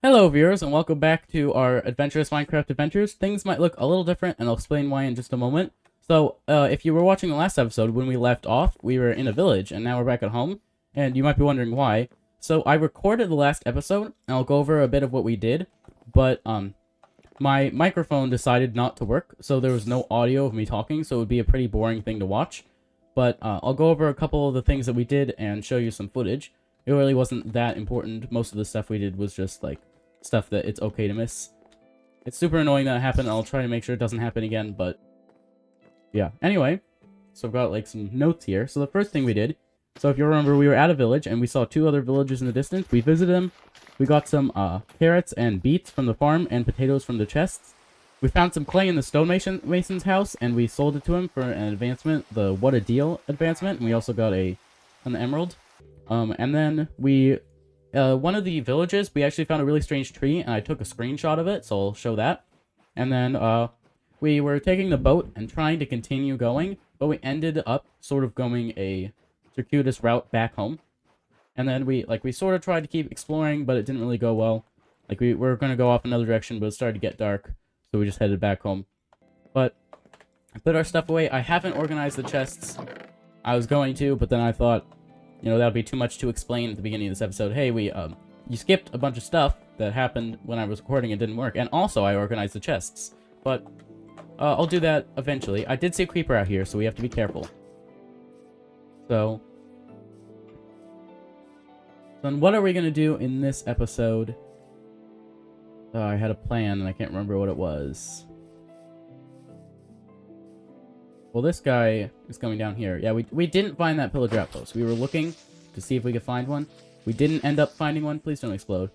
Hello viewers and welcome back to our Adventurous Minecraft Adventures. Things might look a little different and I'll explain why in just a moment. So, if you were watching the last episode, when we left off, we were in a village and now we're back at home. And you might be wondering why. So, I recorded the last episode and I'll go over a bit of what we did. But, my microphone decided not to work, so there was no audio of me talking, so it would be a pretty boring thing to watch. But, I'll go over a couple of the things that we did and show you some footage. It really wasn't that important. Most of the stuff we did was just, like, stuff that it's okay to miss. It's super annoying that it happened. I'll try to make sure it doesn't happen again, but yeah. Anyway, so I've got like some notes here. So the first thing we did, so if you remember, we were at a village and we saw two other villages in the distance. We visited them. We got some carrots and beets from the farm and potatoes from the chests. We found some clay in the stonemason's house and we sold it to him for an advancement, the what a deal advancement. And we also got an emerald. And then we one of the villages, we actually found a really strange tree, and I took a screenshot of it, so I'll show that. And then, we were taking the boat and trying to continue going, but we ended up sort of going a circuitous route back home. And then we sort of tried to keep exploring, but it didn't really go well. Like, we were going to go off another direction, but it started to get dark, so we just headed back home. But I put our stuff away. I haven't organized the chests. I was going to, but then I thought, you know, that would be too much to explain at the beginning of this episode. Hey, you skipped a bunch of stuff that happened when I was recording and didn't work. And also, I organized the chests. But, I'll do that eventually. I did see a creeper out here, so we have to be careful. So, then what are we going to do in this episode? I had a plan, and I can't remember what it was. Well, this guy is coming down here. Yeah, we didn't find that pillager outpost. We were looking to see if we could find one. We didn't end up finding one. Please don't explode.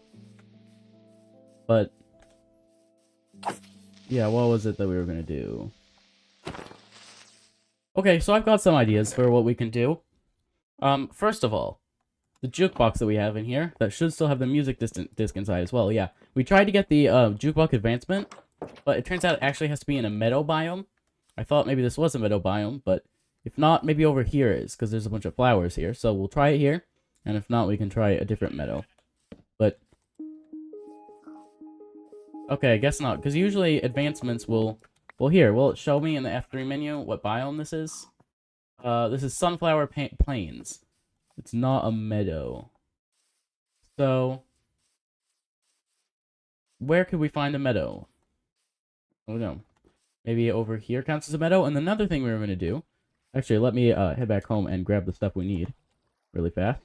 But, yeah, what was it that we were going to do? Okay, so I've got some ideas for what we can do. First of all, the jukebox that we have in here, that should still have the music disc inside as well, yeah. We tried to get the jukebox advancement, but it turns out it actually has to be in a meadow biome. I thought maybe this was a meadow biome, but if not, maybe over here is, because there's a bunch of flowers here. So we'll try it here, and if not, we can try a different meadow. But, okay, I guess not, because usually advancements will it show me in the F3 menu what biome this is? This is Sunflower Plains. It's not a meadow. So, where could we find a meadow? Oh no. Maybe over here counts as a meadow. And another thing we were going to do... Actually, let me head back home and grab the stuff we need really fast.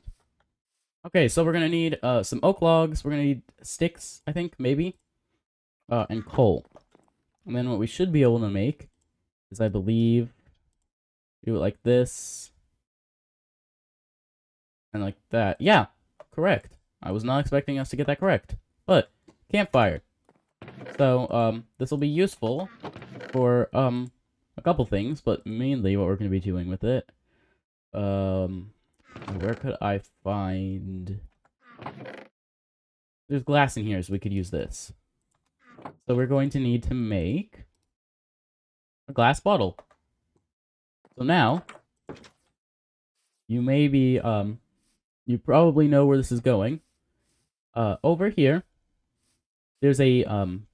Okay, so we're going to need some oak logs. We're going to need sticks, I think, maybe. And coal. And then what we should be able to make is, I believe, do it like this. And like that. Yeah, correct. I was not expecting us to get that correct. But, campfire. So, this will be useful for, a couple things, but mainly what we're going to be doing with it. Where could I find... There's glass in here, so we could use this. So we're going to need to make a glass bottle. So now, you may be, you probably know where this is going. Over here, there's a,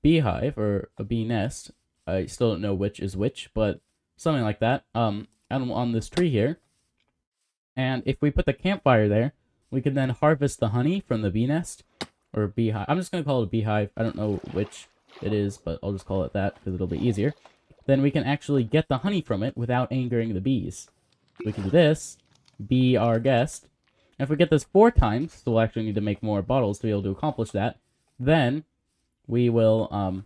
beehive, or a bee nest. I still don't know which is which, but something like that. On this tree here. And if we put the campfire there, we can then harvest the honey from the bee nest. Or beehive. I'm just going to call it a beehive. I don't know which it is, but I'll just call it that because it'll be easier. Then we can actually get the honey from it without angering the bees. We can do this. Be our guest. And if we get this 4 times, so we'll actually need to make more bottles to be able to accomplish that, then we will,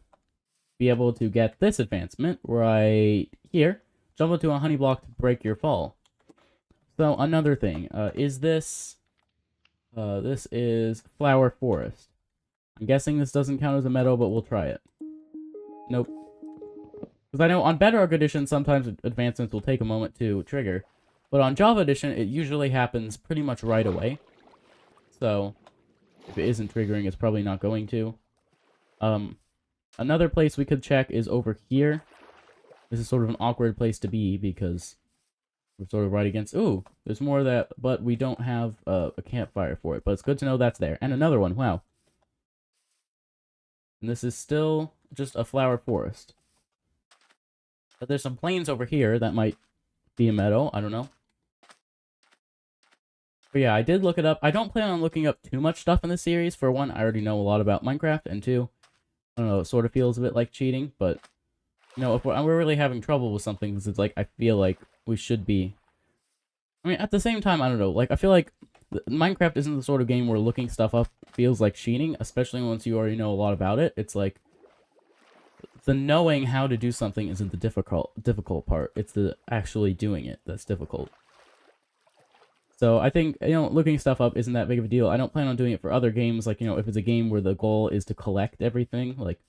be able to get this advancement right here. Jump into a honey block to break your fall. So, another thing. Is this... this is Flower Forest. I'm guessing this doesn't count as a meadow, but we'll try it. Nope. Because I know on Bedrock Edition, sometimes advancements will take a moment to trigger. But on Java Edition, it usually happens pretty much right away. So, if it isn't triggering, it's probably not going to. Another place we could check is over here. This is sort of an awkward place to be because we're sort of right against... Ooh, there's more of that, but we don't have a campfire for it. But it's good to know that's there. And another one, wow. And this is still just a flower forest. But there's some plains over here that might be a meadow. I don't know. But yeah, I did look it up. I don't plan on looking up too much stuff in this series. For one, I already know a lot about Minecraft. And two, I don't know, it sort of feels a bit like cheating. But, you know, if we're really having trouble with something, it's like, I feel like we should be... I mean, at the same time, I don't know. Like, I feel like Minecraft isn't the sort of game where looking stuff up feels like cheating, especially once you already know a lot about it. It's like, the knowing how to do something isn't the difficult part. It's the actually doing it that's difficult. So I think, you know, looking stuff up isn't that big of a deal. I don't plan on doing it for other games. Like, you know, if it's a game where the goal is to collect everything, like,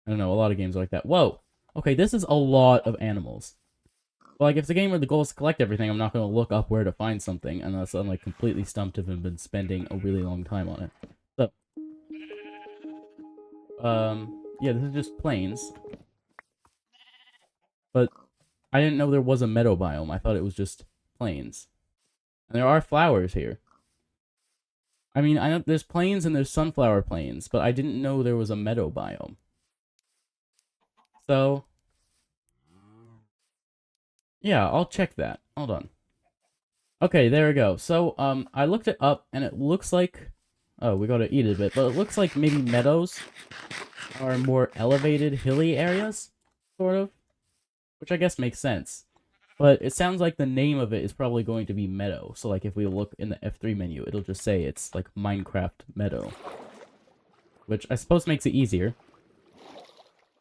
I don't know, a lot of games are like that. Whoa! Okay, this is a lot of animals. Like, if it's a game where the goal is to collect everything, I'm not going to look up where to find something unless I'm, like, completely stumped if I've been spending a really long time on it. So, yeah, this is just plains. But I didn't know there was a meadow biome. I thought it was just plains. And there are flowers here. I mean, I know there's plains and there's sunflower plains, but I didn't know there was a meadow biome. So, yeah, I'll check that. Hold on. Okay, there we go. So, I looked it up, and it looks like... Oh, we gotta eat it a bit, but it looks like maybe meadows are more elevated, hilly areas, sort of. Which I guess makes sense. But it sounds like the name of it is probably going to be Meadow. So, like, if we look in the F3 menu, it'll just say it's, like, Minecraft Meadow. Which I suppose makes it easier.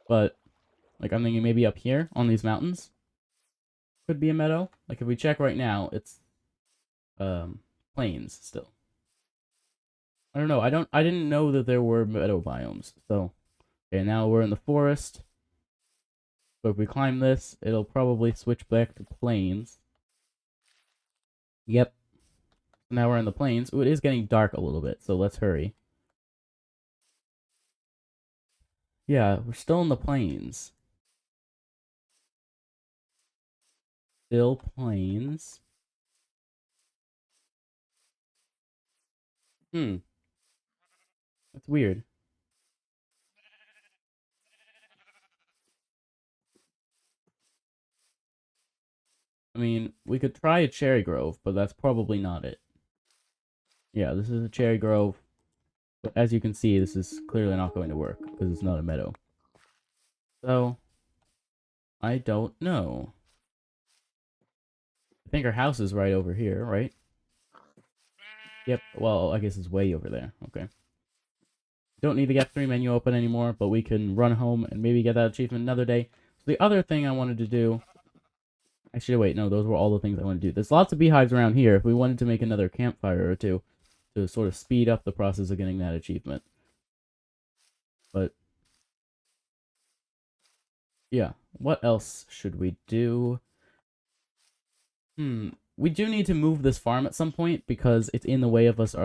But, like, I'm thinking maybe up here on these mountains could be a meadow. Like, if we check right now, it's, plains still. I don't know. I didn't know that there were meadow biomes. So, okay, now we're in the forest. So if we climb this, it'll probably switch back to plains. Yep. Now we're in the plains. Ooh, it is getting dark a little bit, so let's hurry. Yeah, we're still in the plains. Still plains. That's weird. I mean, we could try a cherry grove, but that's probably not it. Yeah, this is a cherry grove. But as you can see, this is clearly not going to work, because it's not a meadow. So, I don't know. I think our house is right over here, right? Yep, well, I guess it's way over there. Okay. Don't need the F3 menu open anymore, but we can run home and maybe get that achievement another day. So the other thing I wanted to do... Actually, wait, no, those were all the things I wanted to do. There's lots of beehives around here if we wanted to make another campfire or two to sort of speed up the process of getting that achievement. But, yeah, what else should we do? We do need to move this farm at some point because it's in the way of us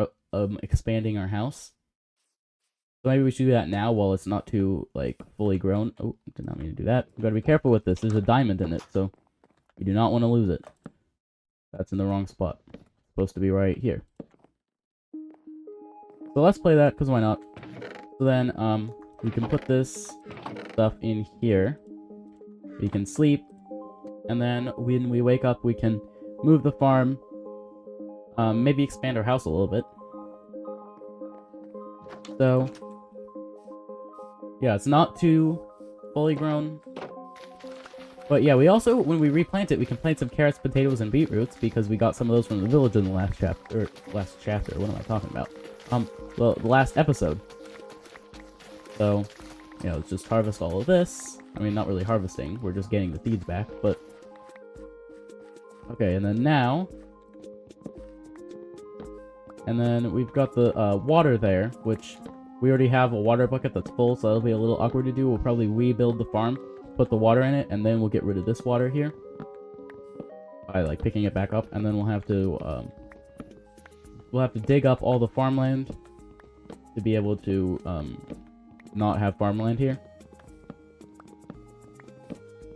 expanding our house. So maybe we should do that now while it's not too, like, fully grown. Oh, did not mean to do that. We gotta be careful with this. There's a diamond in it, so we do not want to lose it. That's in the wrong spot. It's supposed to be right here. So let's play that, because why not? So then, we can put this stuff in here. We can sleep. And then when we wake up, we can move the farm. Maybe expand our house a little bit. So, yeah, it's not too fully grown. But yeah, we also, when we replant it, we can plant some carrots, potatoes, and beetroots because we got some of those from the village in the last chapter. What am I talking about? The last episode. So, you know, let's just harvest all of this. I mean, not really harvesting. We're just getting the seeds back, but... Okay, and then now... And then we've got the water there, which we already have a water bucket that's full, so that'll be a little awkward to do. We'll probably rebuild the farm, put the water in it, and then we'll get rid of this water here. By, like, picking it back up, and then we'll have to dig up all the farmland to be able to, not have farmland here.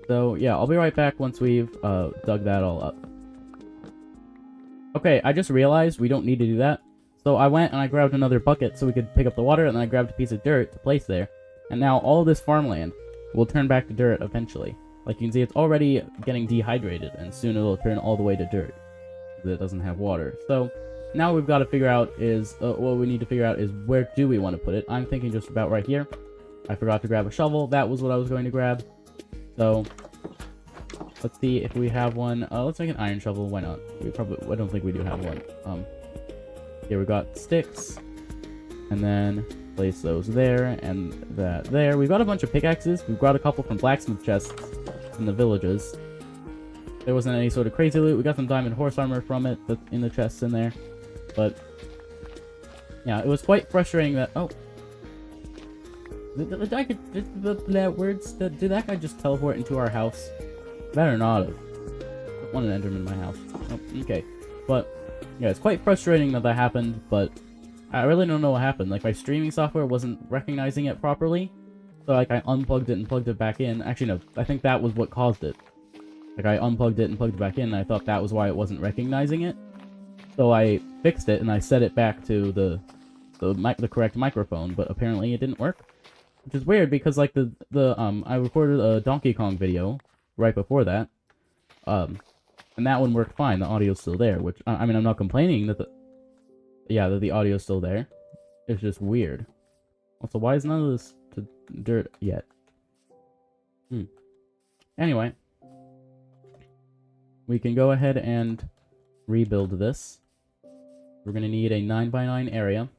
So, yeah, I'll be right back once we've, dug that all up. Okay, I just realized we don't need to do that. So I went and I grabbed another bucket so we could pick up the water, and then I grabbed a piece of dirt to place there. And now all this farmland will turn back to dirt eventually. Like you can see, it's already getting dehydrated, and soon it'll turn all the way to dirt because it doesn't have water. So now we've got to figure out is, what we need to figure out is where do we want to put it. I'm thinking just about right here. I forgot to grab a shovel. That was what I was going to grab. So let's see if we have one. Let's make an iron shovel. Why not? I don't think we do have one. Here we got sticks, and then place those there and that there. We've got a bunch of pickaxes. We've got a couple from blacksmith chests in the villages. There wasn't any sort of crazy loot. We got some diamond horse armor from it that's in the chests in there. But yeah, it was quite frustrating that did that guy just teleport into our house? Better not have. Don't want an enderman in my house. Oh, okay. But yeah, it's quite frustrating that that happened, but I really don't know what happened. Like, my streaming software wasn't recognizing it properly. So, like, I unplugged it and plugged it back in. Actually, no. I think that was what caused it. Like, I unplugged it and plugged it back in, and I thought that was why it wasn't recognizing it. So I fixed it, and I set it back to the correct microphone, but apparently it didn't work. Which is weird, because, like, I recorded a Donkey Kong video right before that. And that one worked fine. The audio's still there, which, I mean, I'm not complaining that that the audio's still there. It's just weird. Also, why is none of this to dirt yet? Anyway. We can go ahead and rebuild this. We're going to need a 9x9 area.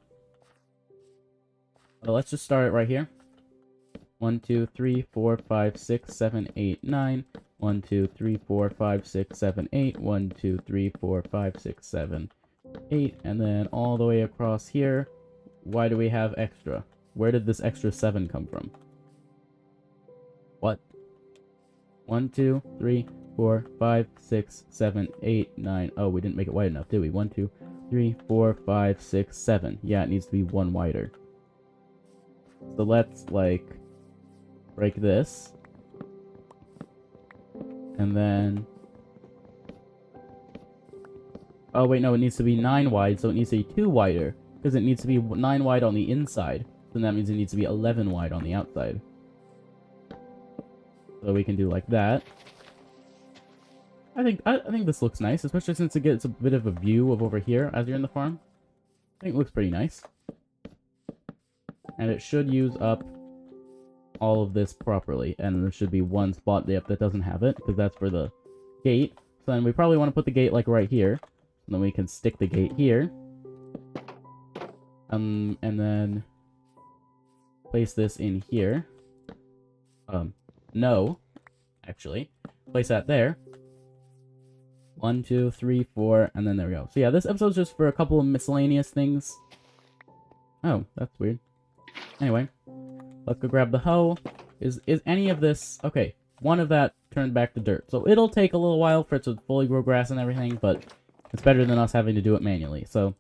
So let's just start it right here. 1, 2, 3, 4, 5, 6, 7, 8, 9. 1, 2, 3, 4, 5, 6, 7, 8. 1, 2, 3, 4, 5, 6, 7, 8. And then all the way across here. Why do we have extra? Where did this extra 7 come from? What? 1, 2, 3, 4, 5, 6, 7, 8, 9. Oh, we didn't make it wide enough, did we? 1, 2, 3, 4, 5, 6, 7. Yeah, it needs to be 1 wider. So let's, like, break this. And then... Oh, wait, no, it needs to be 9 wide, so it needs to be 2 wider. Because it needs to be 9 wide on the inside. So that means it needs to be 11 wide on the outside. So we can do like that. I think this looks nice, especially since it gets a bit of a view of over here as you're in the farm. I think it looks pretty nice. And it should use up all of this properly. And there should be one spot that doesn't have it, because that's for the gate. So then we probably want to put the gate like right here. And then we can stick the gate here. And then place this in here. No, actually. Place that there. 1, 2, 3, 4, and then there we go. So yeah, this episode's just for a couple of miscellaneous things. Oh, that's weird. Anyway, let's go grab the hoe. Is any of this... Okay, one of that turned back to dirt. So it'll take a little while for it to fully grow grass and everything, but it's better than us having to do it manually. So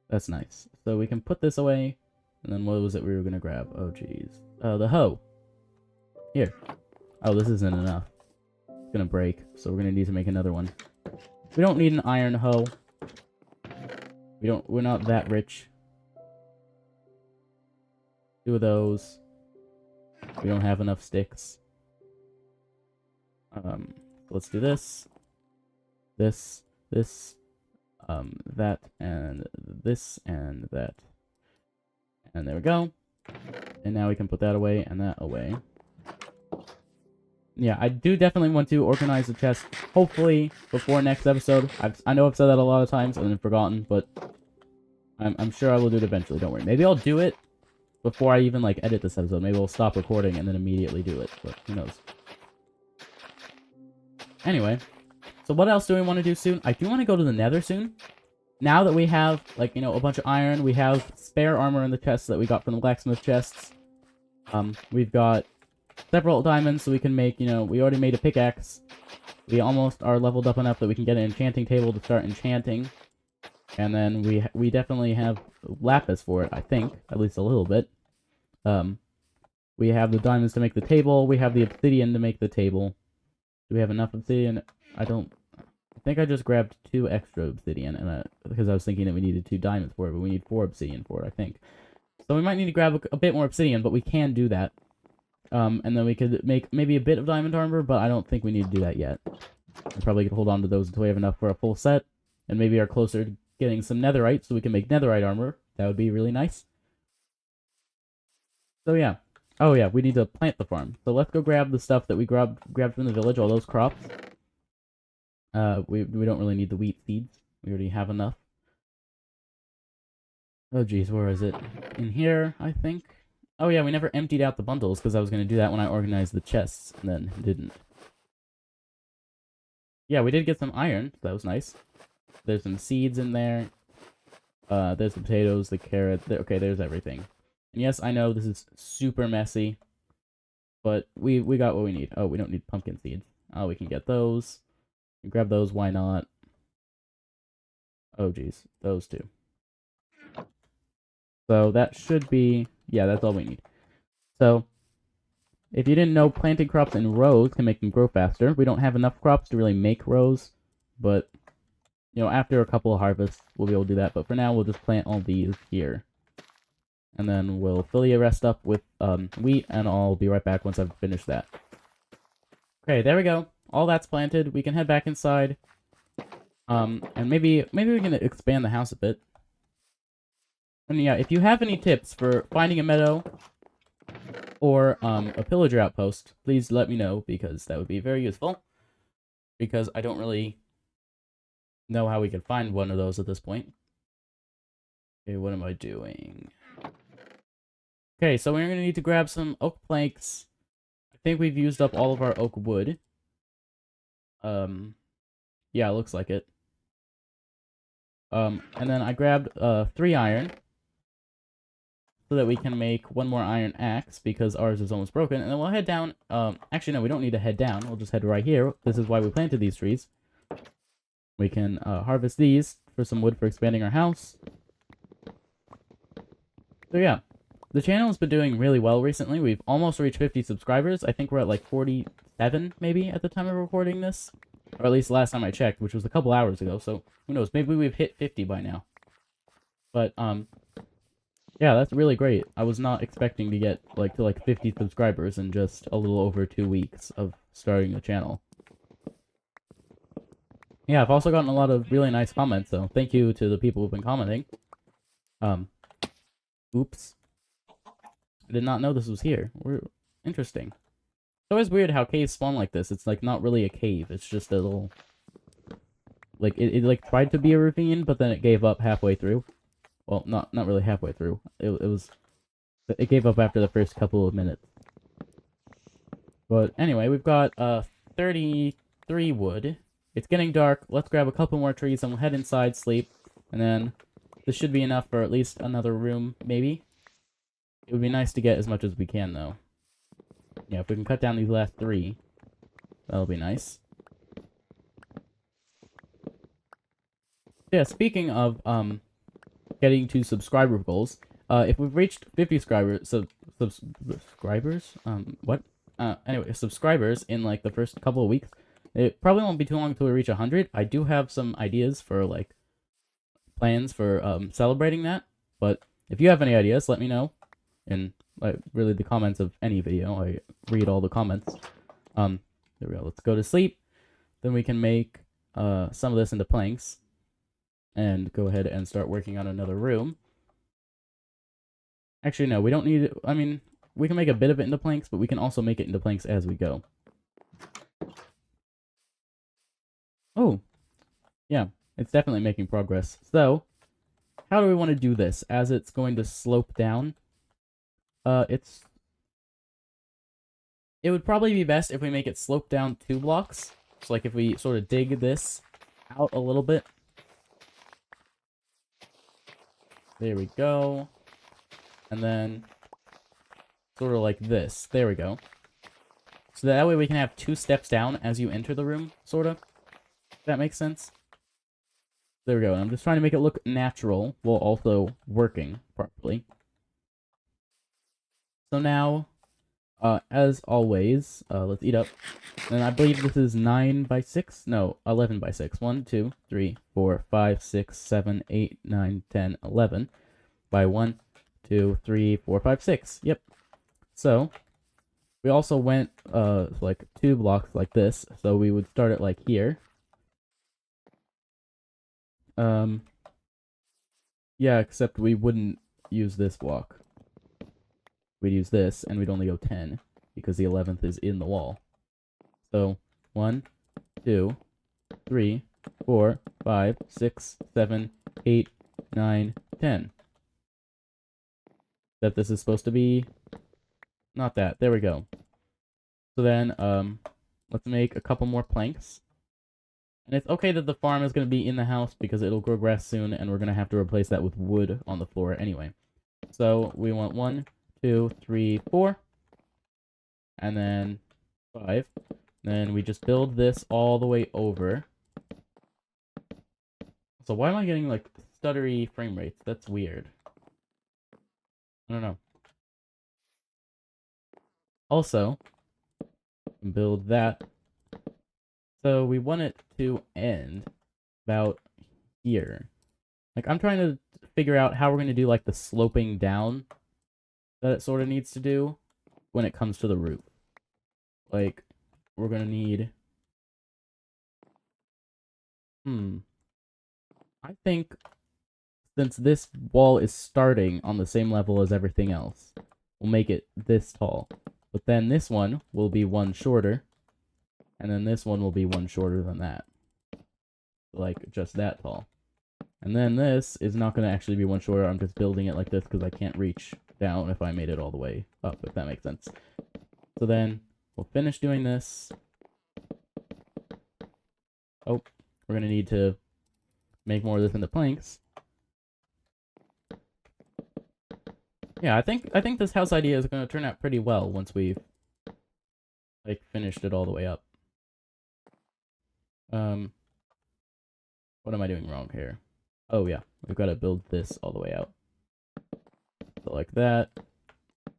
that's nice. So we can put this away. And then what was it we were going to grab? Oh, jeez. The hoe. Here. Oh, this isn't enough. It's going to break, so we're going to need to make another one. We don't need an iron hoe. We're not that rich. 2 of those. We don't have enough sticks. Let's do this. This, that, and this, and that. And there we go. And now we can put that away and that away. Yeah, I do definitely want to organize the chest, hopefully, before next episode. I know I've said that a lot of times and then forgotten, but I'm sure I will do it eventually, don't worry. Maybe I'll do it before I even, like, edit this episode. Maybe we'll stop recording and then immediately do it, but who knows. Anyway, so what else do we want to do soon? I do want to go to the Nether soon. Now that we have, like, you know, a bunch of iron, we have spare armor in the chests that we got from the blacksmith chests. We've got several diamonds, so we can make, you know, we already made a pickaxe. We almost are leveled up enough that we can get an enchanting table to start enchanting. And then we definitely have lapis for it, I think. At least a little bit. We have the diamonds to make the table. We have the obsidian to make the table. Do we have enough obsidian? I don't think I just grabbed 2 extra obsidian, and because I was thinking that we needed 2 diamonds for it, but we need 4 obsidian for it, I think. So we might need to grab a bit more obsidian, but we can do that. And then we could make maybe a bit of diamond armor, but I don't think we need to do that yet. We probably could hold on to those until we have enough for a full set, and maybe are closer to getting some netherite, so we can make netherite armor. That would be really nice. So yeah. Oh yeah, we need to plant the farm. So let's go grab the stuff that we grabbed from the village, all those crops. We don't really need the wheat seeds. We already have enough. Oh geez, where is it? In here, I think. Oh yeah, we never emptied out the bundles because I was going to do that when I organized the chests, and then didn't. Yeah, we did get some iron. So that was nice. There's some seeds in there. There's the potatoes, the carrot. Okay, there's everything. And yes, I know this is super messy, but we got what we need. Oh, we don't need pumpkin seeds. Oh, we can get those. Grab those, why not? Oh, geez. Those two. So that should be... Yeah, that's all we need. So, if you didn't know, planting crops in rows can make them grow faster. We don't have enough crops to really make rows, but, you know, after a couple of harvests, we'll be able to do that. But for now, we'll just plant all these here. And then we'll fill the rest up with wheat, and I'll be right back once I've finished that. Okay, there we go. All that's planted. We can head back inside. And maybe we can expand the house a bit. And yeah, if you have any tips for finding a meadow or a pillager outpost, please let me know, because that would be very useful. Because I don't really know how we could find one of those at this point. Okay, what am I doing? Okay, so we're going to need to grab some oak planks. I think we've used up all of our oak wood. Yeah, it looks like it. And then I grabbed 3 iron, so that we can make 1 more iron axe, because ours is almost broken. And then we'll head down. Actually, no, we don't need to head down. We'll just head right here. This is why we planted these trees. We can harvest these for some wood for expanding our house. So yeah, the channel has been doing really well recently. We've almost reached 50 subscribers. I think we're at like 47, maybe, at the time of recording this. Or at least last time I checked, which was a couple hours ago. So who knows? Maybe we've hit 50 by now. But, yeah, that's really great. I was not expecting to get to 50 subscribers in just a little over 2 weeks of starting the channel. Yeah, I've also gotten a lot of really nice comments, so thank you to the people who've been commenting. Oops. I did not know this was here. Interesting. It's always weird how caves spawn like this. It's like not really a cave. It's just a little... Like, it like tried to be a ravine, but then it gave up halfway through. Well, not really halfway through. It gave up after the first couple of minutes. But anyway, we've got 33 wood. It's getting dark. Let's grab a couple more trees and we'll head inside, sleep, and then this should be enough for at least another room, maybe. It would be nice to get as much as we can, though. Yeah, if we can cut down these last 3, that'll be nice. Yeah, speaking of getting to subscriber goals, if we've reached 50 subscribers, anyway, subscribers in like the first couple of weeks, it probably won't be too long until we reach 100. I do have some ideas for like plans for celebrating that, but if you have any ideas, let me know in really the comments of any video. I read all the comments. There we go. Let's go to sleep. Then we can make some of this into planks and go ahead and start working on another room. Actually, no, we don't need it. I mean, we can make a bit of it into planks, but we can also make it into planks as we go. Oh, yeah, it's definitely making progress. So, how do we want to do this? As it's going to slope down, it would probably be best if we make it slope down 2 blocks. So, like, if we sort of dig this out a little bit. There we go. And then, sort of like this. There we go. So that way we can have 2 steps down as you enter the room, sort of. If that makes sense. There we go. And I'm just trying to make it look natural while also working properly. So now, As always, let's eat up. And I believe this is 9 by 6? No, 11 by 6. 1, 2, 3, 4, 5, 6, 7, 8, 9, 10, 11 by 1, 2, 3, 4, 5, 6. Yep. So, we also went, like 2 blocks like this. So we would start it like here. Yeah, except we wouldn't use this block. We'd use this, and we'd only go 10, because the 11th is in the wall. So, 1, 2, 3, 4, 5, 6, 7, 8, 9, 10. That this is supposed to be... Not that. There we go. So then, let's make a couple more planks. And it's okay that the farm is going to be in the house, because it'll grow grass soon, and we're going to have to replace that with wood on the floor anyway. So, we want 1, 2, 3, 4. And then 5. Then we just build this all the way over. So why am I getting, like, stuttery frame rates? That's weird. I don't know. Also, build that. So we want it to end about here. Like, I'm trying to figure out how we're going to do, like, the sloping down that it sort of needs to do when it comes to the roof. Like, we're going to need... I think since this wall is starting on the same level as everything else, we'll make it this tall. But then this one will be one shorter, and then this one will be one shorter than that. Like, just that tall. And then this is not going to actually be one shorter. I'm just building it like this because I can't reach down if I made it all the way up, if that makes sense. So then we'll finish doing this. Oh, we're going to need to make more of this into planks. Yeah, I think this house idea is going to turn out pretty well once we've, like, finished it all the way up. What am I doing wrong here? Oh yeah, we've got to build this all the way out. So like that,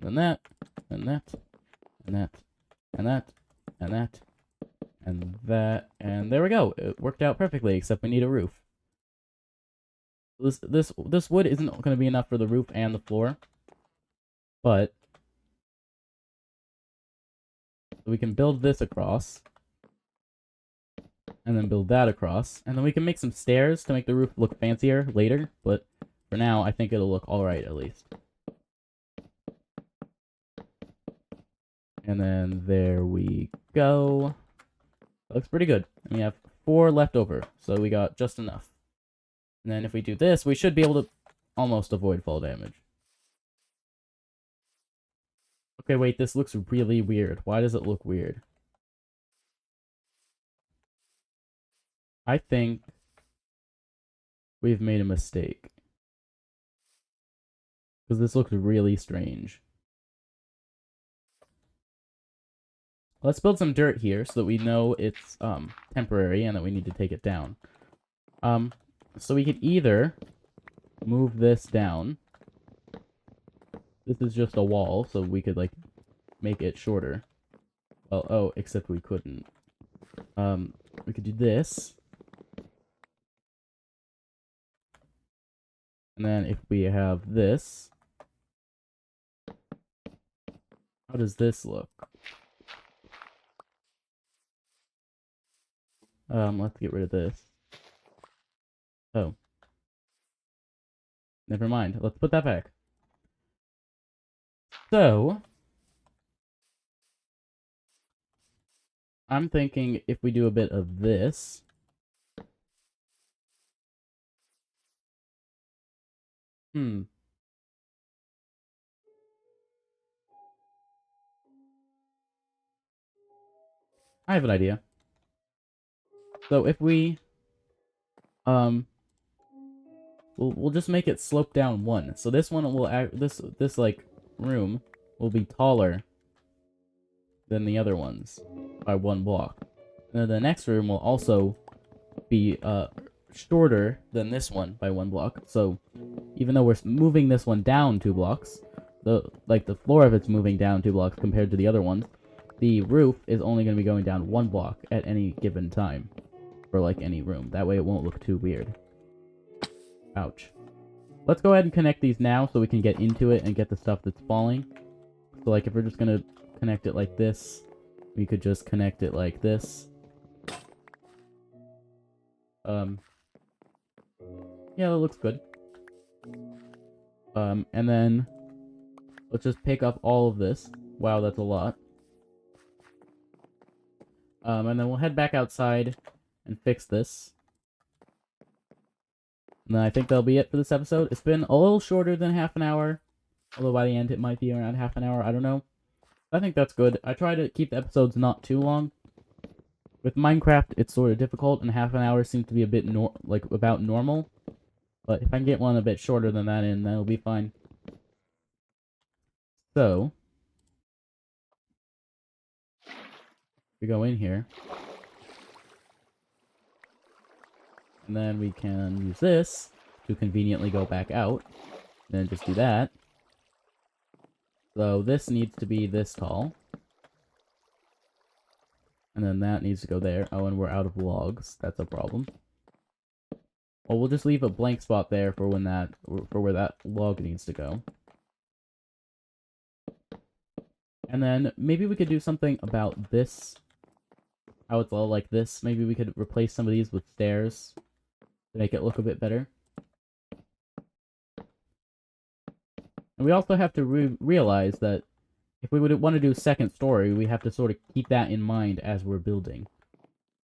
then that, and that, and that, and that, and that, and that, and there we go. It worked out perfectly, except we need a roof. This wood isn't going to be enough for the roof and the floor, but we can build this across, and then build that across, and then we can make some stairs to make the roof look fancier later, but for now, I think it'll look alright at least. And then there we go. That looks pretty good. And we have 4 left over, so we got just enough. And then if we do this, we should be able to almost avoid fall damage. Okay, wait, this looks really weird. Why does it look weird? I think we've made a mistake. Because this looks really strange. Let's build some dirt here so that we know it's temporary and that we need to take it down. So we could either move this down. This is just a wall, so we could, like, make it shorter. Well, oh, except we couldn't. We could do this. And then if we have this, how does this look? Let's get rid of this. Oh. Never mind. Let's put that back. So, I'm thinking if we do a bit of this. I have an idea. So if we, we'll just make it slope down 1. So this one will this like room will be taller than the other ones by 1 block. And then the next room will also be shorter than this one by 1 block. So even though we're moving this one down 2 blocks, the floor of it's moving down 2 blocks compared to the other ones, the roof is only going to be going down 1 block at any given time for like any room. That way it won't look too weird. Ouch. Let's go ahead and connect these now so we can get into it and get the stuff that's falling. So like if we're just gonna connect it like this, we could just connect it like this. Yeah, that looks good. And then let's just pick up all of this. Wow, that's a lot. And then we'll head back outside and fix this. And then I think that'll be it for this episode. It's been a little shorter than half an hour. Although by the end it might be around half an hour. I don't know. I think that's good. I try to keep the episodes not too long. With Minecraft, it's sort of difficult, and half an hour seems to be a bit about normal. But if I can get one a bit shorter than that in, that'll be fine. So, we go in here. And then we can use this to conveniently go back out. And then just do that. So this needs to be this tall. And then that needs to go there. Oh, and we're out of logs. That's a problem. Well, we'll just leave a blank spot there for where that log needs to go. And then maybe we could do something about this. How it's all like this. Maybe we could replace some of these with stairs to make it look a bit better. And we also have to realize that if we would want to do a second story, we have to sort of keep that in mind as we're building.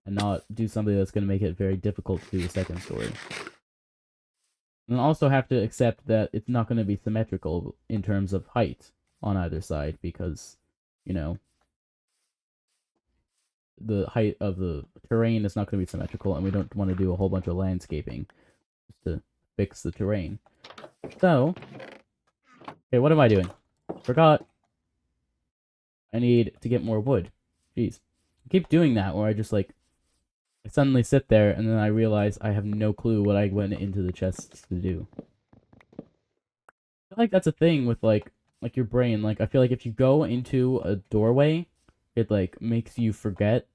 And not do something that's going to make it very difficult to do a second story. And also have to accept that it's not going to be symmetrical in terms of height on either side, because, you know, the height of the terrain is not going to be symmetrical, and we don't want to do a whole bunch of landscaping just to fix the terrain. So, okay, what am I doing? Forgot. I need to get more wood. Jeez. I keep doing that where I just like, I suddenly sit there and then I realize I have no clue what I went into the chests to do. I feel like that's a thing with like your brain. Like I feel like if you go into a doorway, it like makes you forget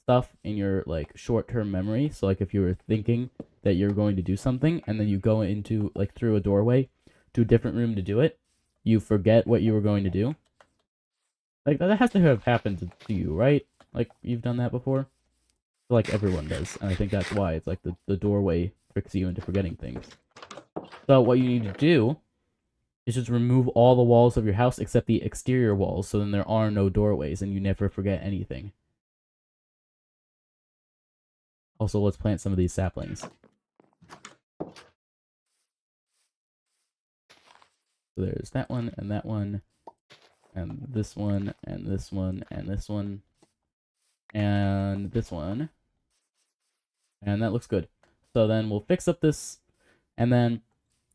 stuff in your like short-term memory. So like if you were thinking that you're going to do something and then you go into like through a doorway to a different room to do it, you forget what you were going to do. Like, that has to have happened to you, right? Like, you've done that before? Like, everyone does, and I think that's why. It's like the doorway tricks you into forgetting things. So, what you need to do is just remove all the walls of your house except the exterior walls, so then there are no doorways, and you never forget anything. Also, let's plant some of these saplings. So there's that one, and that one. And this one, and this one, and this one, and this one. And that looks good. So then we'll fix up this, and then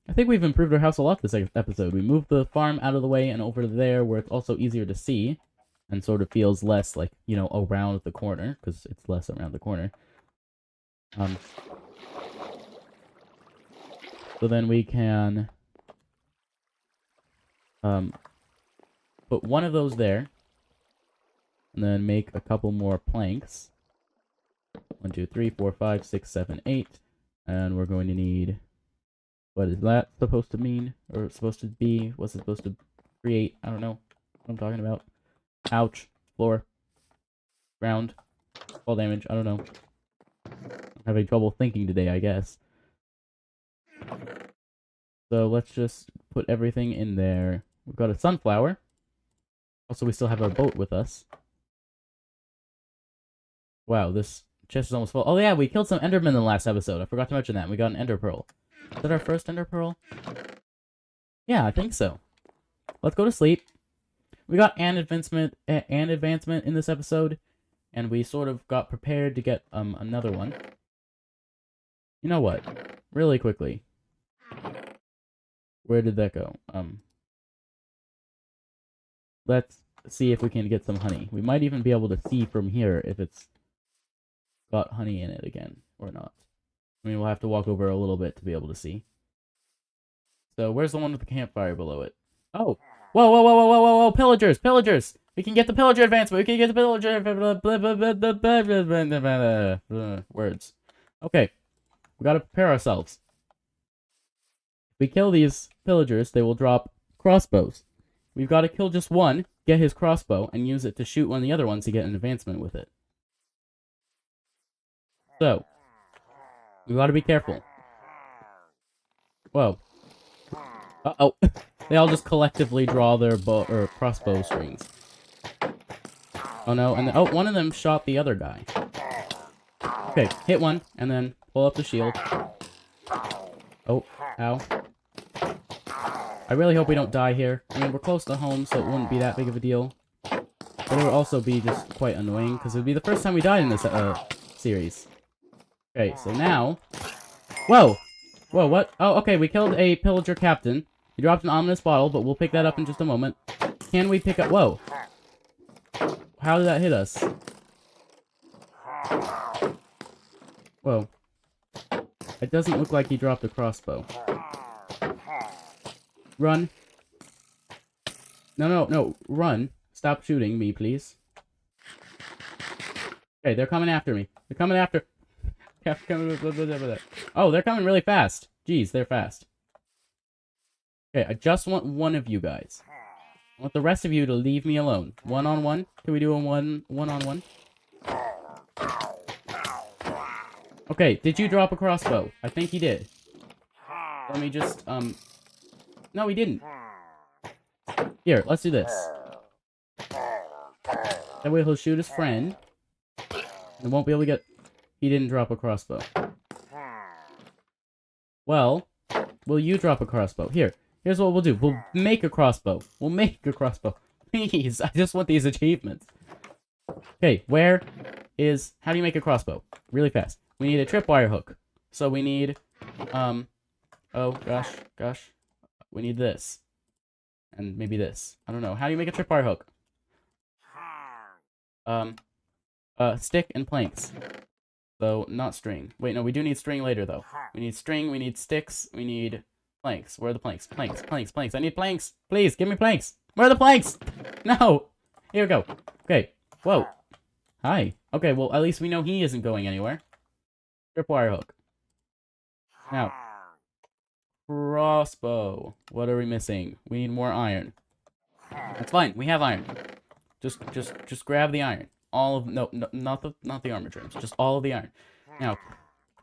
I think we've improved our house a lot this episode. We moved the farm out of the way and over there where it's also easier to see, and sort of feels less like, you know, around the corner, because it's less around the corner. So then we can put one of those there, and then make a couple more planks. 1, 2, 3, 4, 5, 6, 7, 8. And we're going to need, what is that supposed to mean? Or supposed to be? What's it supposed to create? I don't know what I'm talking about. Ouch. Floor. Ground. Fall damage. I don't know. I'm having trouble thinking today, I guess. So let's just put everything in there. We've got a sunflower. Also, we still have our boat with us. Wow, this chest is almost full. Oh yeah, we killed some endermen in the last episode. I forgot to mention that. We got an ender pearl. Is that our first ender pearl? Yeah, I think so. Let's go to sleep. We got an advancement in this episode, and we sort of got prepared to get another one. You know what? Really quickly. Where did that go? Let's see if we can get some honey. We might even be able to see from here if it's got honey in it again or not. I mean, we'll have to walk over a little bit to be able to see. So, where's the one with the campfire below it? Oh, Whoa, whoa, whoa, whoa, whoa, whoa, whoa, pillagers, pillagers! We can get the pillager advancement. We can get the pillager... Words. Okay. We gotta prepare ourselves. If we kill these pillagers, they will drop crossbows. We've got to kill just one, get his crossbow, and use it to shoot one of the other ones to get an advancement with it. So, we gotta be careful. Whoa. Uh-oh. They all just collectively draw their bow or crossbow strings. Oh no, and oh, one of them shot the other guy. Okay, hit one, and then pull up the shield. Oh, ow. I really hope we don't die here. I mean, we're close to home, so it wouldn't be that big of a deal. But it would also be just quite annoying, because it would be the first time we died in this series. Okay, so now... Whoa! Whoa, what? Oh, okay, we killed a pillager captain. He dropped an ominous bottle, but we'll pick that up in just a moment. Can we pick up... Whoa! How did that hit us? Whoa. It doesn't look like he dropped a crossbow. Run. No, no, no. Run. Stop shooting me, please. Okay, they're coming after me. They're coming after... Oh, they're coming really fast. Jeez, they're fast. Okay, I just want one of you guys. I want the rest of you to leave me alone. One-on-one? Can we do a one-on-one? Okay, did you drop a crossbow? I think he did. Let me just, No, he didn't. Here, let's do this. That way he'll shoot his friend. And won't be able to get... He didn't drop a crossbow. Well, will you drop a crossbow? Here. Here's what we'll do. We'll make a crossbow. We'll make a crossbow. Please, I just want these achievements. Okay, where is... How do you make a crossbow? Really fast. We need a tripwire hook. So we need... Oh, gosh. We need this. And maybe this. I don't know. How do you make a tripwire hook? Stick and planks. So, not string. Wait, no, we do need string later, though. We need string, we need sticks, we need planks. Where are the planks? Planks. I need planks. Please, give me planks. Where are the planks? No! Here we go. Okay. Whoa. Hi. Okay, well, at least we know he isn't going anywhere. Tripwire hook. Now. Crossbow. What are we missing? We need more iron. That's fine. We have iron. Just grab the iron. All of no, not the armor trims. Just all of the iron. Now,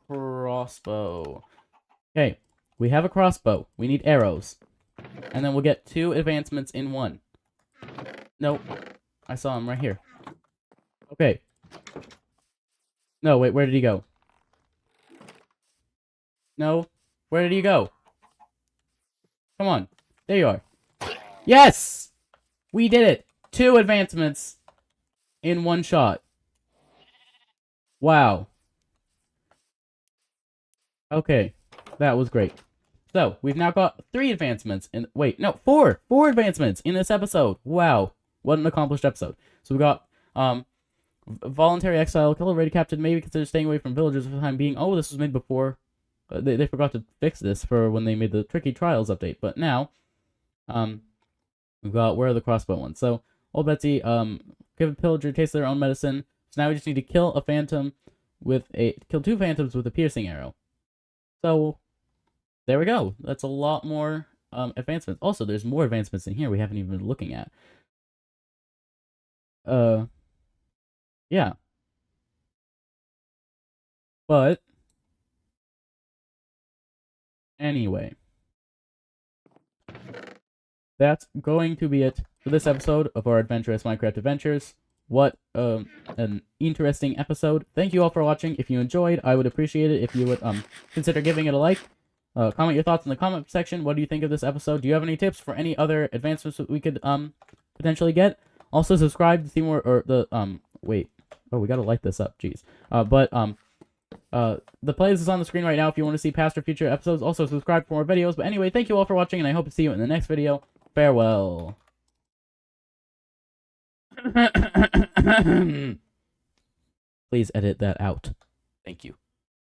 crossbow. Okay, we have a crossbow. We need arrows, and then we'll get 2 advancements in 1. Nope, I saw him right here. Okay. No, wait. Where did he go? No, where did he go? Come on. There you are. Yes! We did it! 2 advancements in 1 shot. Wow. Okay. That was great. So, we've now got 3 advancements in... Wait, no, 4! 4 advancements in this episode. Wow. What an accomplished episode. So we got, voluntary exile, kill a raided captain, maybe consider staying away from villagers for the time being. Oh, this was made before... They forgot to fix this for when they made the Tricky Trials update. But now, we've got, where are the crossbow ones? So, old Betsy, give a pillager a taste of their own medicine. So now we just need to kill a phantom with a, kill 2 phantoms with a piercing arrow. So, there we go. That's a lot more, advancements. Also, there's more advancements in here we haven't even been looking at. Yeah. But, anyway, that's going to be it for this episode of our Adventurous Minecraft Adventures. What an interesting episode. Thank you all for watching. If you enjoyed, I would appreciate it if you would consider giving it a like. Comment your thoughts in the comment section. What do you think of this episode? Do you have any tips for any other advancements that we could potentially get? Also subscribe to see more, or the wait. Oh, we gotta light this up. Jeez. The playlist is on the screen right now if you want to see past or future episodes. Also, subscribe for more videos. But anyway, thank you all for watching, and I hope to see you in the next video. Farewell. Please edit that out. Thank you.